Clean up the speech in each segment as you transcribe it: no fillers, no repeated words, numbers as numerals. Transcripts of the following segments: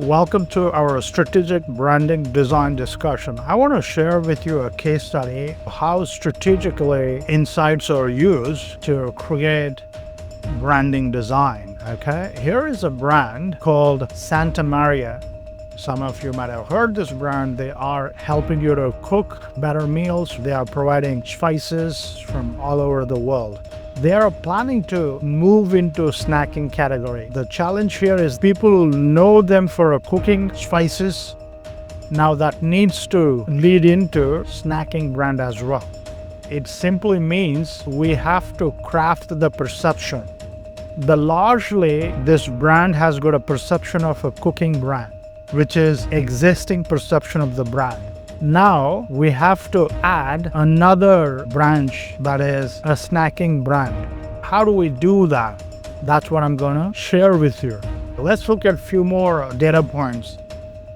Welcome to our strategic branding design discussion. I want to share with you a case study how strategically insights are used to create branding design. Okay, here is a brand called Santa Maria. Some of you might have heard this brand. They are helping you to cook better meals. They are providing spices from all over the world. They are planning to move into snacking category. The challenge here is people know them for cooking spices. Now that needs to lead into snacking brand as well. It simply means we have to craft the perception. Largely, this brand has got a perception of a cooking brand, which is existing perception of the brand. Now we have to add another branch that is a snacking brand. How do we do that? That's what I'm gonna share with you. Let's look at a few more data points.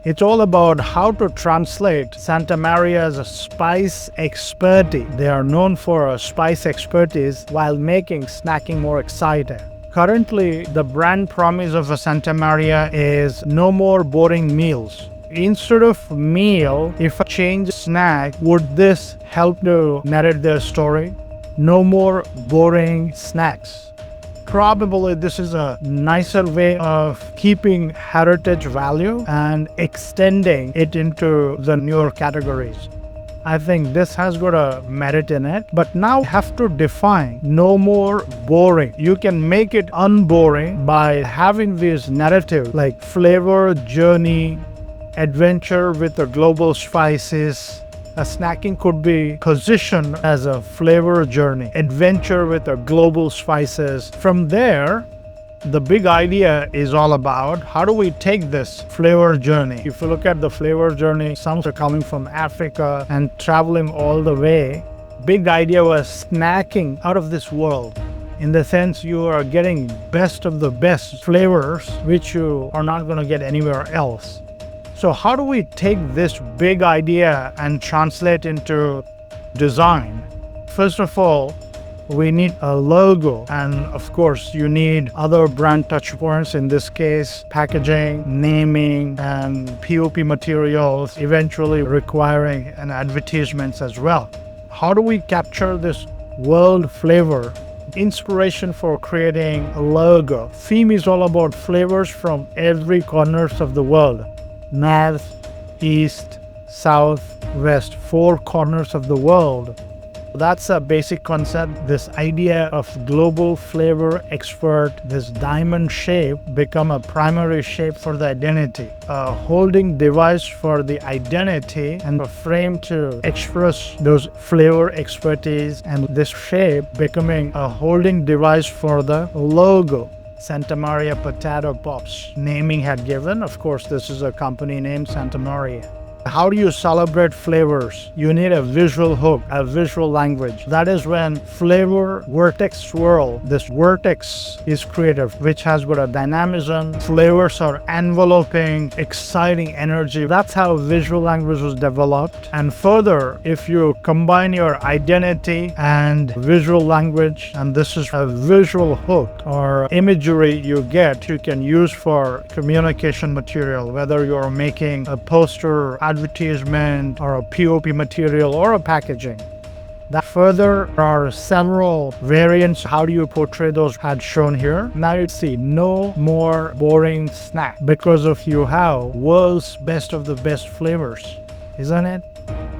It's all about how to translate Santa Maria's spice expertise. They are known for a spice expertise while making snacking more exciting. Currently, the brand promise of a Santa Maria is no more boring meals. Instead of meal, if I change snack, would this help to narrate their story? No more boring snacks. Probably this is a nicer way of keeping heritage value and extending it into the newer categories. I think this has got a merit in it, but now have to define no more boring. You can make it unboring by having this narrative like flavor journey, adventure with the global spices. A snacking could be positioned as a flavor journey, adventure with the global spices. From there, the big idea is all about how do we take this flavor journey. If you look at the flavor journey, some are coming from Africa and traveling all the way. Big idea was snacking out of this world. In the sense you are getting best of the best flavors, which you are not going to get anywhere else. So how do we take this big idea and translate into design? First of all, we need a logo, and of course you need other brand touch points, in this case packaging, naming, and POP materials, eventually requiring an advertisements as well. How do we capture this world flavor? Inspiration for creating a logo. Theme is all about flavors from every corners of the world. North, East, South, West, 4 corners of the world. That's a basic concept. This idea of global flavor expert, this diamond shape become a primary shape for the identity. A holding device for the identity and a frame to express those flavor expertise, and this shape becoming a holding device for the logo. Santa Maria Potato Pops. Naming had given, of course, this is a company name, Santa Maria. How do you celebrate flavors? You need a visual hook, a visual language. That is when flavor vortex swirl. This vortex is creative, which has got a dynamism. Flavors are enveloping, exciting energy. That's how visual language was developed. And further, if you combine your identity and visual language, and this is a visual hook or imagery you can use for communication material, whether you're making a poster, advertisement, or a POP material, or a packaging. That further, there are several variants. How do you portray those had shown here? Now you see no more boring snack because of you have world's best of the best flavors, isn't it?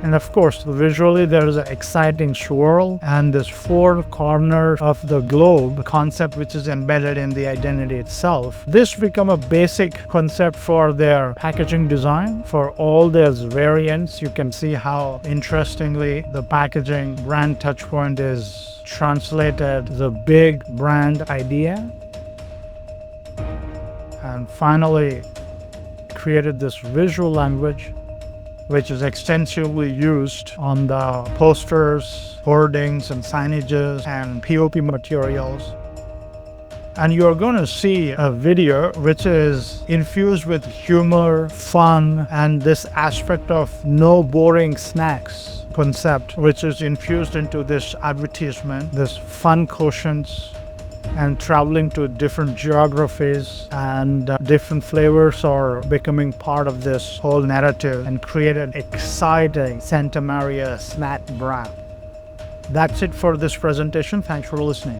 And of course, visually there is an exciting swirl and this 4 corners of the globe concept, which is embedded in the identity itself. This become a basic concept for their packaging design. For all these variants, you can see how interestingly the packaging brand touchpoint is translated the big brand idea. And finally, created this visual language, which is extensively used on the posters, hoardings, and signages, and POP materials. And you're going to see a video which is infused with humor, fun, and this aspect of no boring snacks concept, which is infused into this advertisement, this fun quotient. and traveling to different geographies, and different flavors are becoming part of this whole narrative and create an exciting Santa Maria snack brand. That's it for this presentation. Thanks for listening.